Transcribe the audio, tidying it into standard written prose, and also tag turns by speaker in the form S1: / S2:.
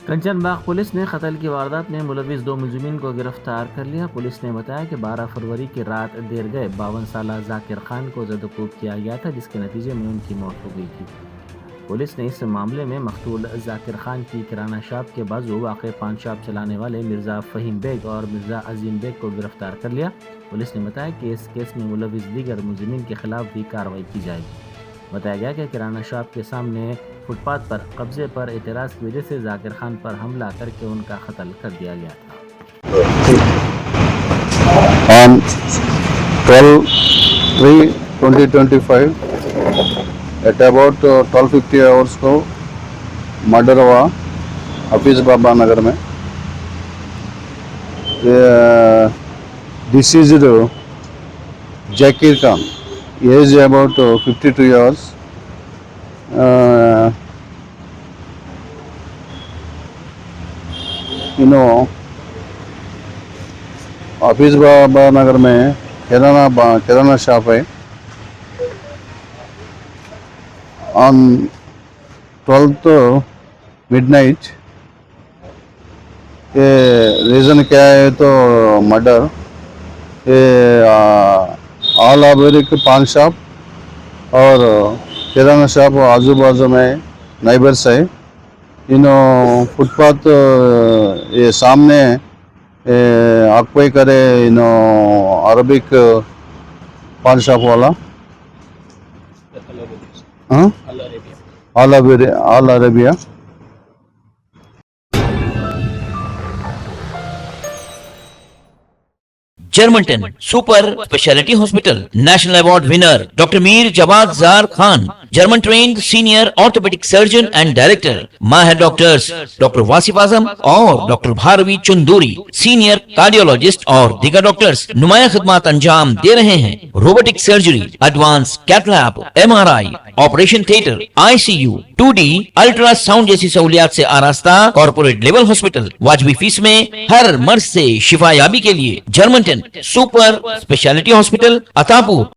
S1: Kanchanbagh police ने कत्ल की वारदात में मुलविस 2 मुलजिमीन को गिरफ्तार कर लिया। पुलिस ने बताया कि 12 फरवरी की रात देर गए 52 साल जाकिर खान को ज़दकोब किया गया था, जिसके नतीजे में उनकी मौत हो गई थी। पुलिस ने इस मामले में मकतूल जाकिर खान की किराना शॉप के बाजू वाक़ पान शॉप चलाने वाले मिर्ज़ा फ़हीम बेग और मिर्ज़ा अजीम बेग को गिरफ्तार कर लिया। पुलिस ने बताया कि इस केस में मुलविस दीगर मुलजिमीन के खिलाफ भी कार्रवाई की जाएगी। बताया गया कि किराना शॉप के सामने फुटपाथ पर कब्जे पर एतराज़ की वजह से जाकिर खान पर हमला करके उनका कत्ल कर दिया गया था।
S2: On 12/3/2025 at about 12:50 hours को मर्डर हुआ हफीज़ बाबा नगर में। Deceased Zakir Khan, age about 52 years. Hafeez Baba Nagar में किराना शॉप है। ऑन 12th midnight ये रीज़न क्या है तो मर्डर ऑल आबेरिक पान शॉप और किराना शॉप आजू बाजू में नाइबर्स है। फुटपाथ ये सामने ऑक्युपाई करे अरबिक पान शॉप वाला all Arabia.
S3: Germanten super speciality hospital, national award winner doctor Mir Jawad Zar Khan, German trained senior orthopaedic surgeon and director, माहिर डॉक्टर्स डॉक्टर वासिफ आजम और doctor Bharvi Chanduri, senior cardiologist और दीगर डॉक्टर्स नुमाया खिदमत अंजाम दे रहे हैं। Robotic surgery, advance cath lab, MRI, operation theatre, ICU, 2D ultrasound जैसी सहूलियात से आरास्ता कॉर्पोरेट लेवल हॉस्पिटल, वाजबी फीस में हर मर्ज से शिफायाबी के लिए Germanton super speciality hospital, Attapur.